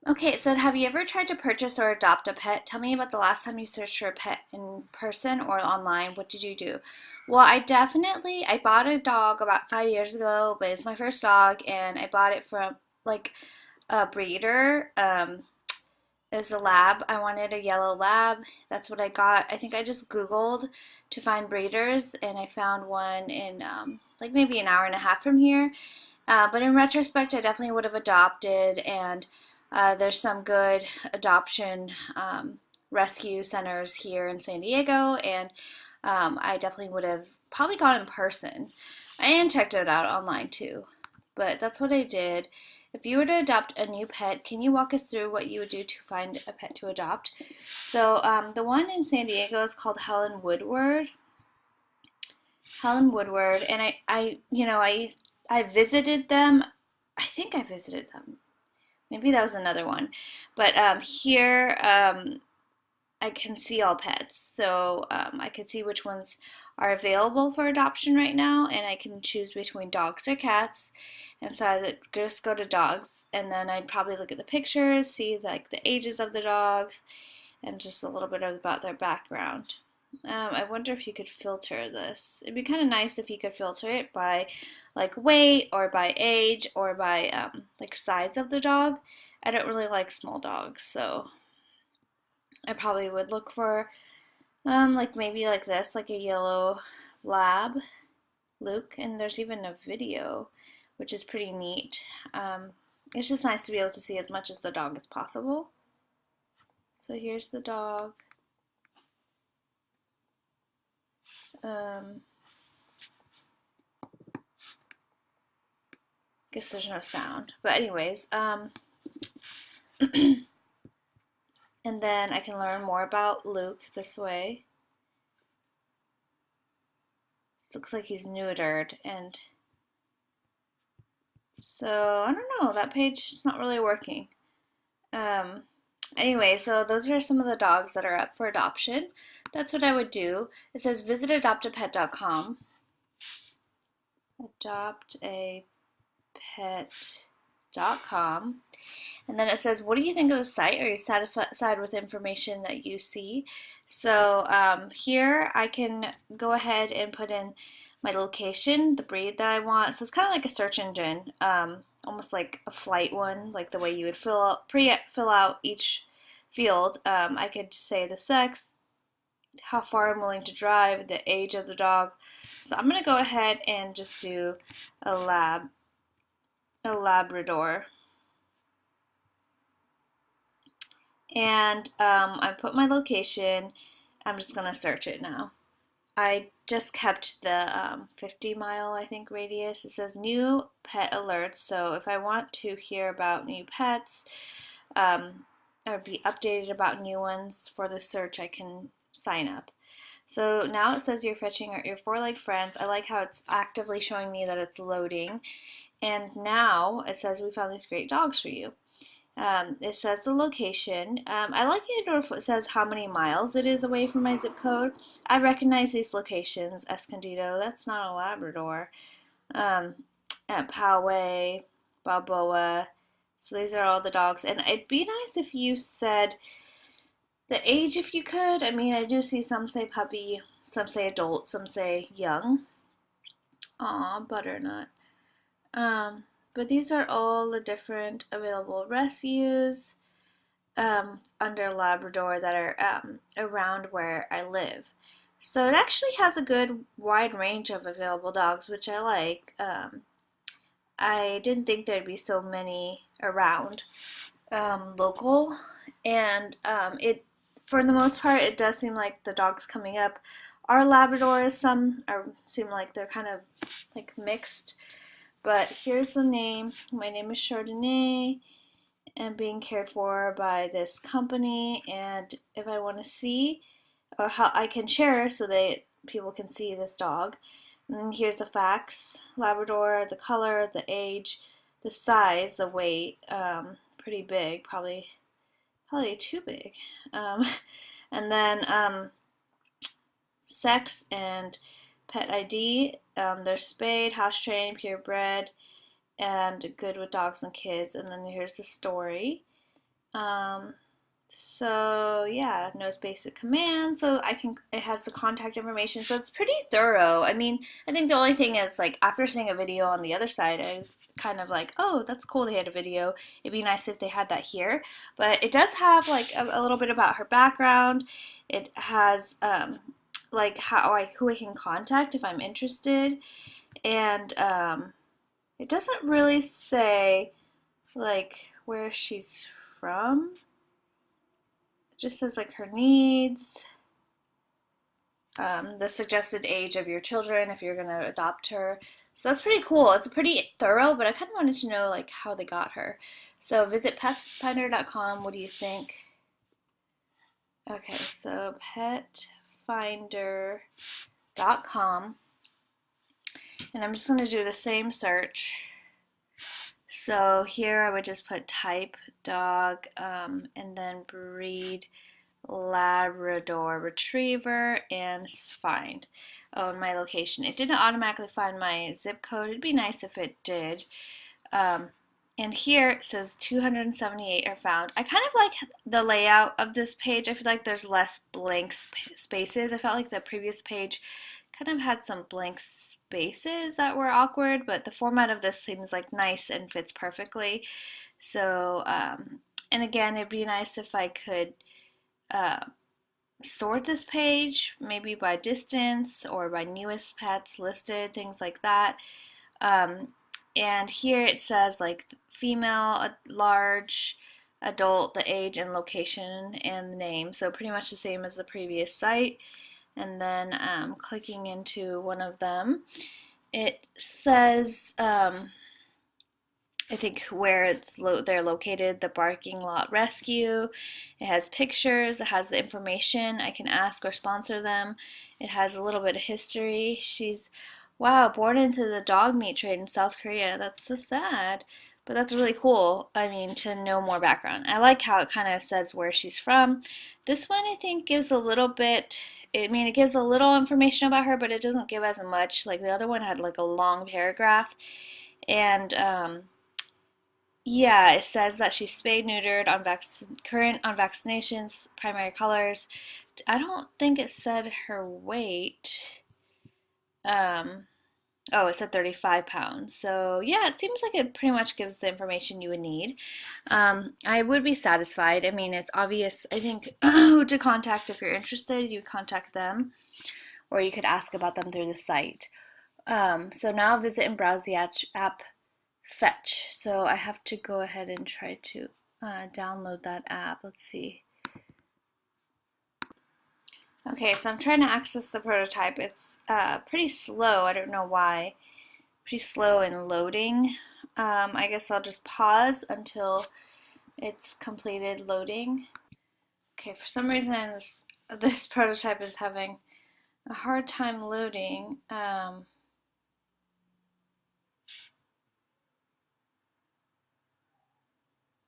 Okay, it said, have you ever tried to purchase or adopt a pet? Tell me about the last time you searched for a pet in person or online. What did you do? Well, I bought a dog about 5 years ago, but it's my first dog, and I bought it from like a breeder. It was a lab. I wanted a yellow lab. That's what I got. I think I just Googled to find breeders, and I found one in like maybe an hour and a half from here. But in retrospect, I definitely would have adopted, and there's some good adoption rescue centers here in San Diego, and I definitely would have probably gone in person and checked it out online too. But that's what I did. If you were to adopt a new pet, can you walk us through what you would do to find a pet to adopt? So the one in San Diego is called Helen Woodward. Helen Woodward, and I visited them. I think I visited them. Maybe that was another one, but here I can see all pets, so I can see which ones are available for adoption right now, and I can choose between dogs or cats. And so I would just go to dogs, and then I'd probably look at the pictures, see like the ages of the dogs, and just a little bit about their background. I wonder if you could filter this. It'd be kind of nice if you could filter it by like weight or by age or by like size of the dog. I don't really like small dogs, so I probably would look for like maybe like this, like a yellow lab, Luke, and there's even a video, which is pretty neat. It's just nice to be able to see as much as the dog as possible. So here's the dog. Um, Guess there's no sound. But anyways, and then I can learn more about Luke this way. This looks like he's neutered, and so I don't know. That page is not really working. Um, anyway, so those are some of the dogs that are up for adoption. That's what I would do. It says visit adoptapet.com. Adoptapet.com. And then it says, what do you think of the site? Are you satisfied with the information that you see? So here I can go ahead and put in my location, the breed that I want. So it's kind of like a search engine, almost like a flight one, like the way you would fill out each field. I could say the sex, how far I'm willing to drive, the age of the dog. So I'm gonna go ahead and just do a Labrador. And I put my location. I'm just gonna search it now. I just kept the 50-mile, I think, radius. It says new pet alerts. So if I want to hear about new pets or be updated about new ones for the search, I can sign up. So now it says you're fetching your four-legged friends. I like how it's actively showing me that it's loading. And now it says we found these great dogs for you. It says the location. I like it if it says how many miles it is away from my zip code. I recognize these locations. Escondido, that's not a Labrador. Um, at Poway, Balboa. So these are all the dogs. And it'd be nice if you said the age if you could. I mean, I do see some say puppy, some say adult, some say young. Aw, butternut. But these are all the different available rescues under Labrador that are around where I live. So it actually has a good wide range of available dogs, which I like. I didn't think there'd be so many around local, and it, for the most part, it does seem like the dogs coming up are Labradors. Some seem like they're kind of like mixed. But here's the name. My name is Chardonnay and being cared for by this company. And if I want to see or how I can share so that people can see this dog. And here's the facts: Labrador, the color, the age, the size, the weight. Pretty big, probably too big. Um, and then sex and pet ID. They're spayed, house trained, purebred, and good with dogs and kids. And then here's the story. Um, so yeah, knows basic commands. So it has the contact information. So it's pretty thorough. I mean, I think the only thing is like after seeing a video on the other side, I was kind of like, oh, that's cool. They had a video. It'd be nice if they had that here. But it does have like a little bit about her background. It has like who I can contact if I'm interested, and it doesn't really say like where she's from. It just says like her needs, the suggested age of your children if you're gonna adopt her. So that's pretty cool. It's pretty thorough, but I kind of wanted to know like how they got her. So visit petfinder.com. What do you think? Okay, so petfinder.com, and I'm just gonna do the same search. So here I would just put type dog, and then breed Labrador Retriever, and find. Oh, and my location. It didn't automatically find my zip code. It'd be nice if it did. Um, and here it says 278 are found. I kind of like the layout of this page. I feel like there's less blank spaces. I felt like the previous page kind of had some blank spaces that were awkward, but the format of this seems like nice and fits perfectly. So, and again, it'd be nice if I could uh, sort this page, maybe by distance or by newest pets listed, things like that. And here it says like female, large, adult, the age and location, and the name. So pretty much the same as the previous site. And then clicking into one of them, it says I think where they're located, the Barking Lot Rescue. It has pictures, it has the information. I can ask or sponsor them. It has a little bit of history. She's, wow, born into the dog meat trade in South Korea. That's so sad, but that's really cool. I mean, to know more background. I like how it kind of says where she's from. This one I think gives a little bit, I mean, it gives a little information about her, but it doesn't give as much. Like the other one had like a long paragraph. And yeah, it says that she's spayed, neutered, current on vaccinations, primary colors. I don't think it said her weight. Um, oh, it said 35 pounds. So yeah, it seems like it pretty much gives the information you would need. I would be satisfied. I mean, it's obvious, I think, who to contact if you're interested. You contact them, or you could ask about them through the site. So now visit and browse the app Fetch. So I have to go ahead and try to download that app. Let's see. Okay, so I'm trying to access the prototype. It's pretty slow. I don't know why. Pretty slow in loading. I guess I'll just pause until it's completed loading. Okay, for some reason this prototype is having a hard time loading.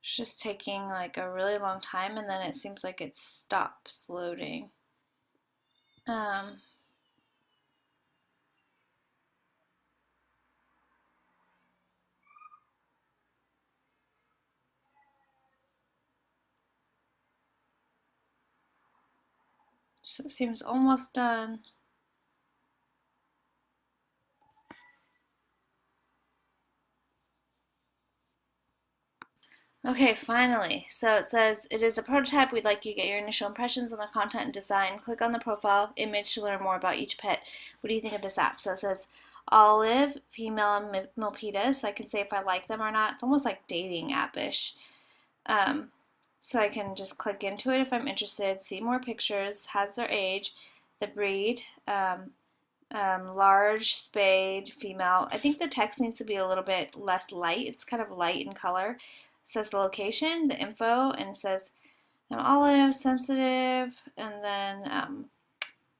It's just taking like a really long time, and then it seems like it stops loading. So it seems almost done. Okay, finally. So it says, it is a prototype. We'd like you to get your initial impressions on the content and design. Click on the profile image to learn more about each pet. What do you think of this app? So it says Olive, female Milpitas. So I can say if I like them or not. It's almost like dating app-ish. So I can just click into it if I'm interested, see more pictures, has their age, the breed, large, spayed, female. I think the text needs to be a little bit less light. It's kind of light in color. It says the location, the info, and it says I'm olive, sensitive, and then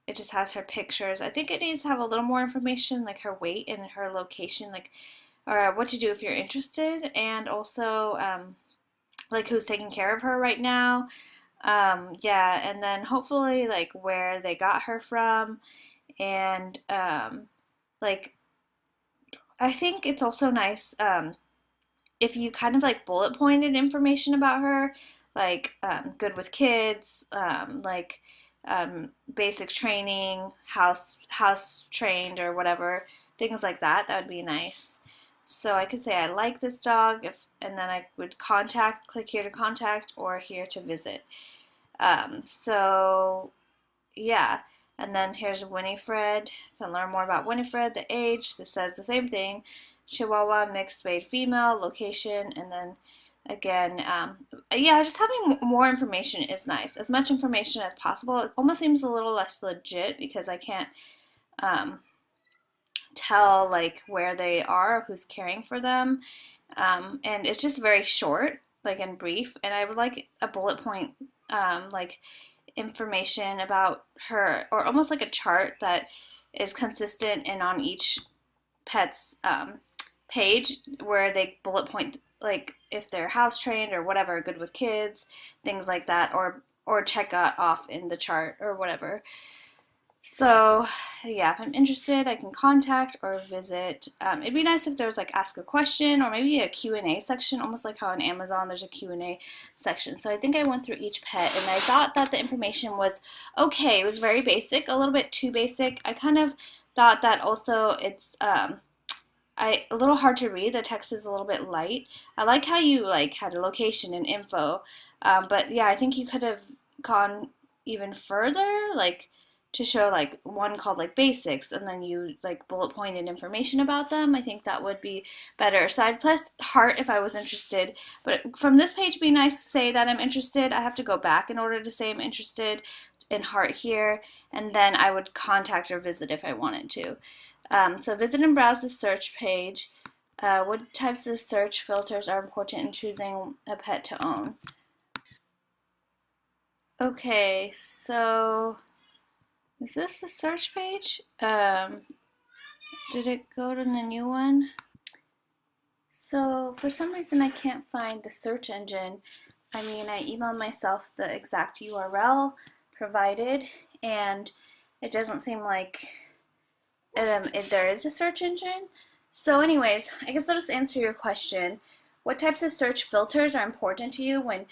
it just has her pictures. I think it needs to have a little more information, like her weight and her location, like or what to do if you're interested, and also like who's taking care of her right now. Yeah, and then hopefully like where they got her from, and like I think it's also nice if you kind of like bullet pointed information about her, like good with kids, like basic training, house trained or whatever, things like that. That would be nice. So I could say I like this dog, if, and then I would contact, click here to contact, or here to visit. So yeah, and then here's Winifred. If I learn more about Winifred, the age, this says the same thing. Chihuahua, mixed spayed female, location, and then again, yeah, just having more information is nice. As much information as possible. It almost seems a little less legit because I can't um, tell like where they are, who's caring for them, and it's just very short, like and brief. And I would like a bullet point, like information about her, or almost like a chart that is consistent and on each pet's page where they bullet point like if they're house trained or whatever, good with kids, things like that, or check off in the chart or whatever. So yeah, if I'm interested, I can contact or visit. It'd be nice if there was like ask a question or maybe a Q&A section, almost like how on Amazon there's a Q&A section. So I think I went through each pet and I thought that the information was okay. It was very basic, a little bit too basic. I kind of thought that also it's a little hard to read. The text is a little bit light. I like how you like had a location and info, but yeah, I think you could have gone even further, like to show like one called like basics, and then you like bullet pointed information about them. I think that would be better. So I'd press heart if I was interested, but from this page, it'd be nice to say that I'm interested. I have to go back in order to say I'm interested in heart here, and then I would contact or visit if I wanted to. So visit and browse the search page. What types of search filters are important in choosing a pet to own? Okay, so is this the search page? Did it go to the new one? So for some reason I can't find the search engine. I mean, I emailed myself the exact URL provided, and it doesn't seem like there is a search engine. So anyways, I guess I'll just answer your question. What types of search filters are important to you when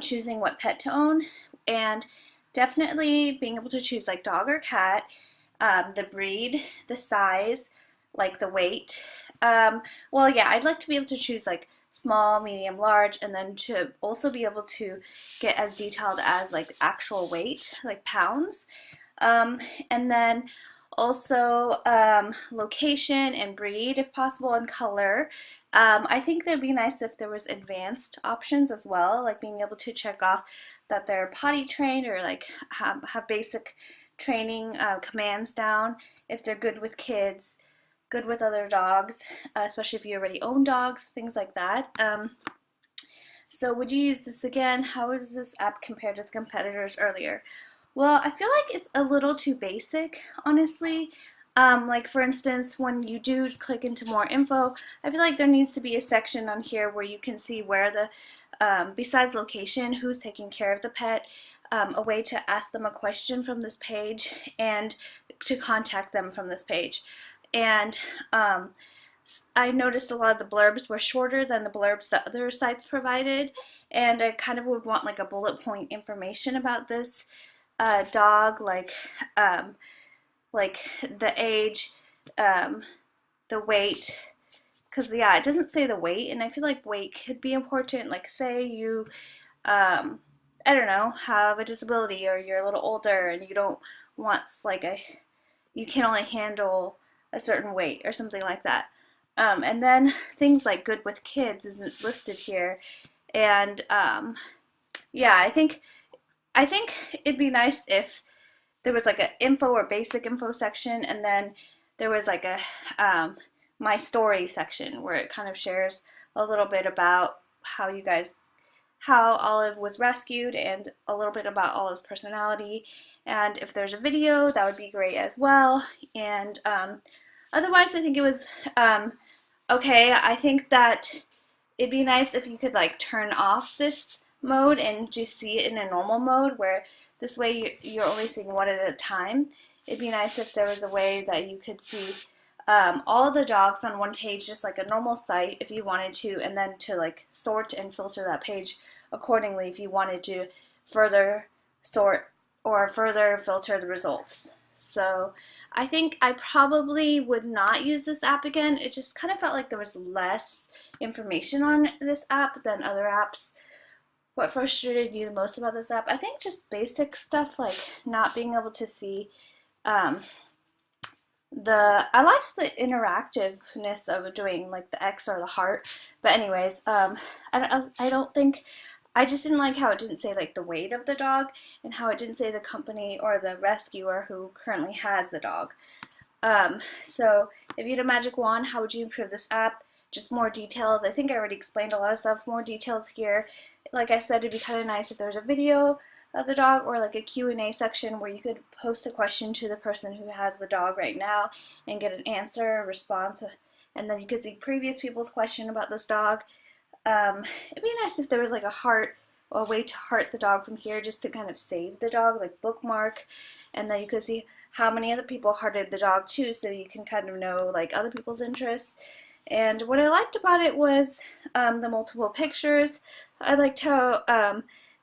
choosing what pet to own? And definitely being able to choose like dog or cat, the breed, the size, like the weight. Well, yeah, I'd like to be able to choose like small, medium, large, and then to also be able to get as detailed as like actual weight, like pounds. And then also location and breed if possible, and color. I think that'd be nice if there was advanced options as well, like being able to check off that they're potty trained or like have basic training commands down, if they're good with kids, good with other dogs, especially if you already own dogs, things like that. So would you use this again? How is this app compared to the competitors earlier? Well, I feel like it's a little too basic, honestly. Like for instance, when you do click into more info, I feel like there needs to be a section on here where you can see where the, besides location, who's taking care of the pet, a way to ask them a question from this page, and to contact them from this page. And I noticed a lot of the blurbs were shorter than the blurbs that other sites provided, and I kind of would want like a bullet point information about this dog, like the age, the weight, because yeah, it doesn't say the weight, and I feel like weight could be important. Like say you, I don't know, have a disability or you're a little older and you don't want like you can only handle a certain weight or something like that. And then things like good with kids isn't listed here, and yeah, I think it'd be nice if there was like an info or basic info section, and then there was like a my story section where it kind of shares a little bit about how Olive was rescued, and a little bit about Olive's personality. And if there's a video, that would be great as well. And otherwise, I think it was okay. I think that it'd be nice if you could like turn off this mode and just see it in a normal mode, where this way you're only seeing one at a time. It'd be nice if there was a way that you could see all the dogs on one page, just like a normal site if you wanted to, and then to like sort and filter that page accordingly if you wanted to further sort or further filter the results. So I think I probably would not use this app again. It just kind of felt like there was less information on this app than other apps. What frustrated you the most about this app? I think just basic stuff like not being able to see um, I liked the interactiveness of doing like the X or the heart, but anyways, I don't think I just didn't like how it didn't say like the weight of the dog and how it didn't say the company or the rescuer who currently has the dog. So if you had a magic wand, how would you improve this app? Just more detailed. I think I already explained a lot of stuff. More details here. Like I said, it'd be kind of nice if there's a video of the dog or like a Q&A section where you could post a question to the person who has the dog right now and get an answer, a response, and then you could see previous people's question about this dog. It'd be nice if there was like a way to heart the dog from here just to kind of save the dog, like bookmark, and then you could see how many other people hearted the dog too, so you can kind of know like other people's interests. And what I liked about it was the multiple pictures. I liked how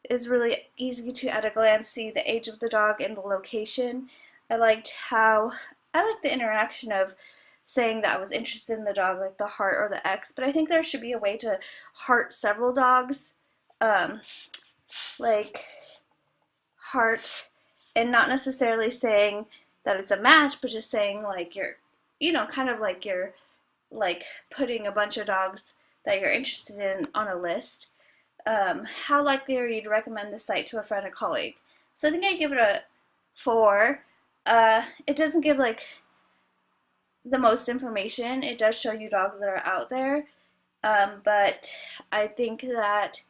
it's really easy to at a glance see the age of the dog and the location. I liked the interaction of saying that I was interested in the dog, like the heart or the X, but I think there should be a way to heart several dogs, um, like heart, and not necessarily saying that it's a match, but just saying like kind of like you're like putting a bunch of dogs that you're interested in on a list. How likely are you to recommend this site to a friend or colleague? So I think I give it a 4. It doesn't give like the most information. It does show you dogs that are out there, but I think that,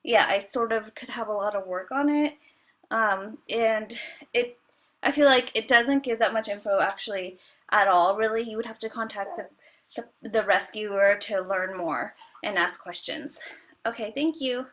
yeah, I sort of could have a lot of work on it, and I feel like it doesn't give that much info actually at all. Really, you would have to contact the rescuer to learn more and ask questions. Okay, thank you.